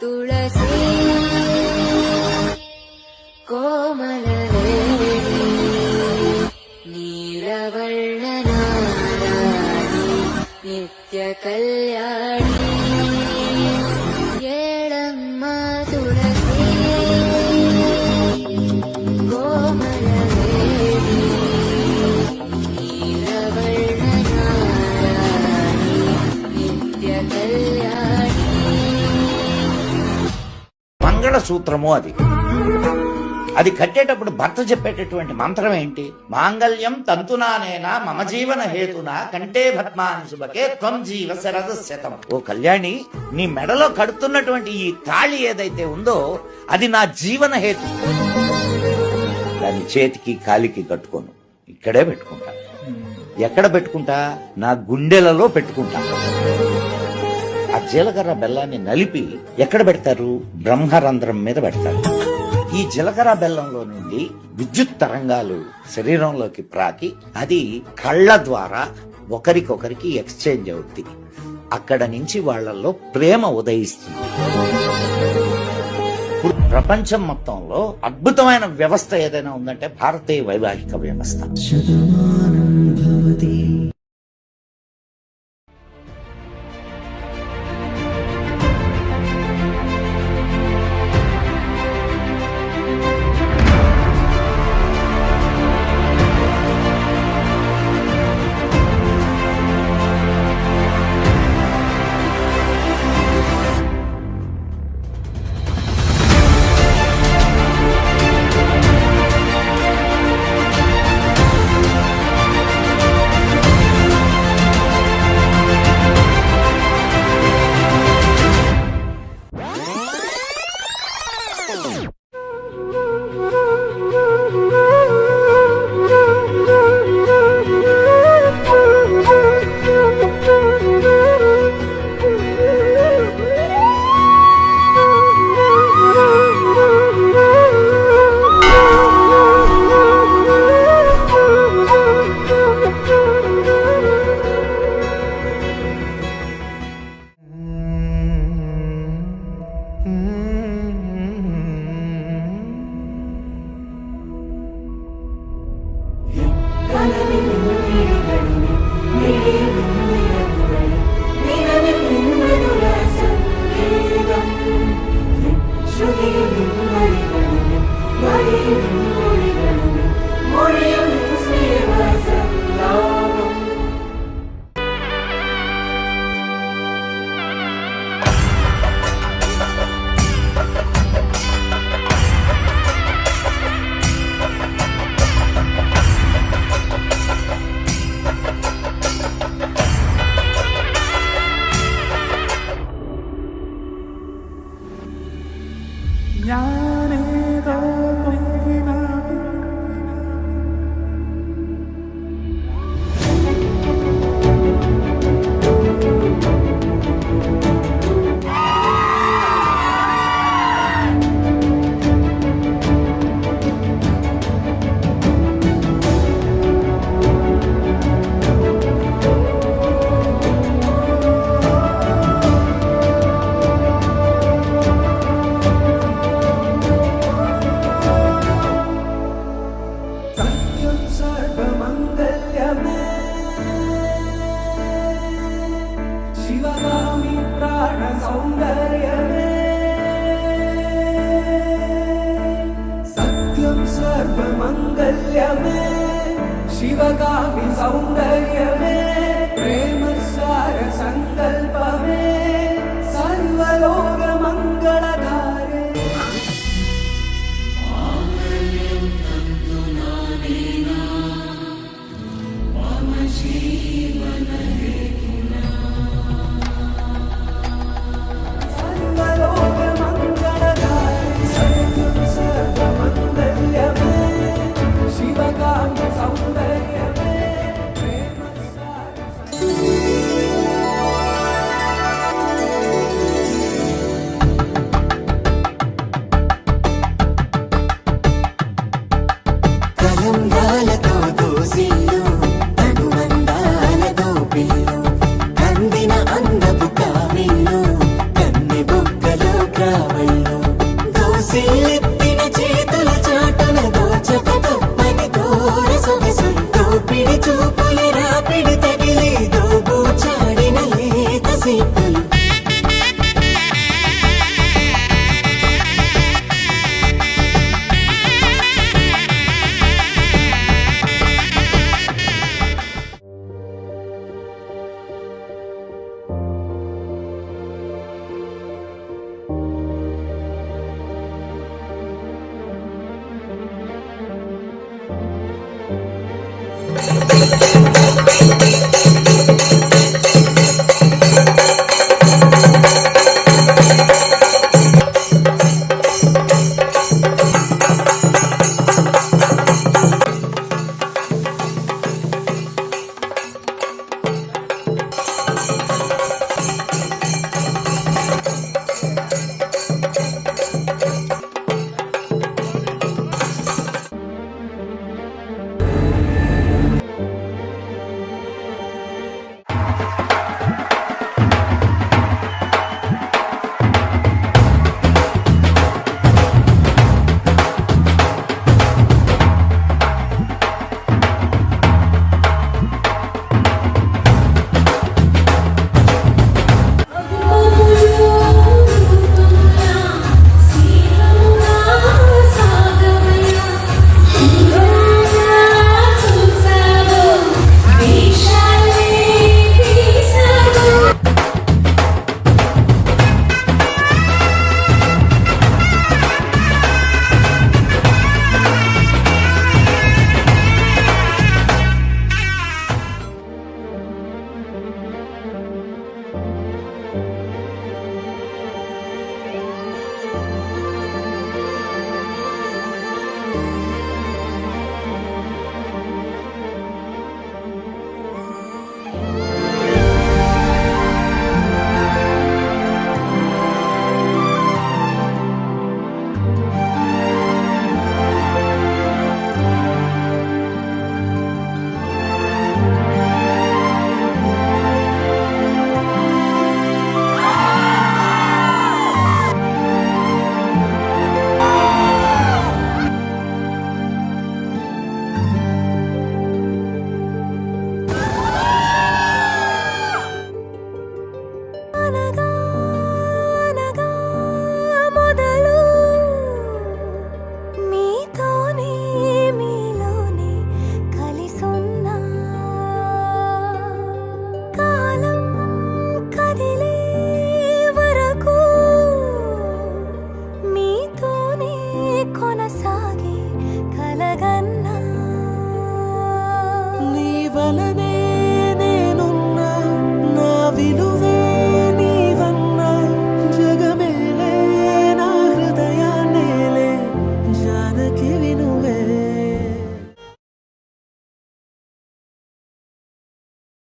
തുളസി കോമലവേണി നീലവർണ്ണനാരാണി നിത്യകല്യാണി ഏളമ്മ തുളസി കോമലവേണി നീലവർണ്ണനാരാണി నిత్యకళ్యాణి. మంగళసూత్రము అది కట్టేటప్పుడు భర్త చెప్పేటటువంటి మంత్రం ఏంటి? మాంగళ్యం తంతునానేనా మమ జీవన హేతునా కంటే భద్మాని శుభకే త్వం జీవ శరద శతం. ఓ కళ్యాణి, నీ మెడలో కడుతున్నటువంటి ఈ తాళి ఏదైతే ఉందో అది నా జీవన హేతు. దాని చేతికి కాలికి కట్టుకోను, ఇక్కడే పెట్టుకుంటా. ఎక్కడ పెట్టుకుంటా? నా గుండెలలో పెట్టుకుంటా. ఆ జీలకర్ర బెల్లాన్ని నలిపి ఎక్కడ పెడతారు? బ్రహ్మరంధ్రం మీద పెడతారు. ఈ జీలకర్ర బెల్లంలో నుండి విద్యుత్ తరంగాలు శరీరంలోకి ప్రాకి అది కళ్ళ ద్వారా ఒకరికొకరికి ఎక్స్చేంజ్ అవుద్ది. అక్కడ నుంచి వాళ్లలో ప్రేమ ఉదయిస్తుంది. ప్రపంచం మొత్తంలో అద్భుతమైన వ్యవస్థ ఏదైనా ఉందంటే భారతీయ వైవాహిక వ్యవస్థ. शिवगामि सौन्दर्यमे प्रेमसार सङ्कल्पमे सर्वलोकमङ्गलधारे मम जीवनहेतुना सर्वलोकमङ्गलधारे सत्यं सर्वमङ्गल्यमे शिवगामि सौन्दर्यमे प्रेमसार కలంగాలతో దోసి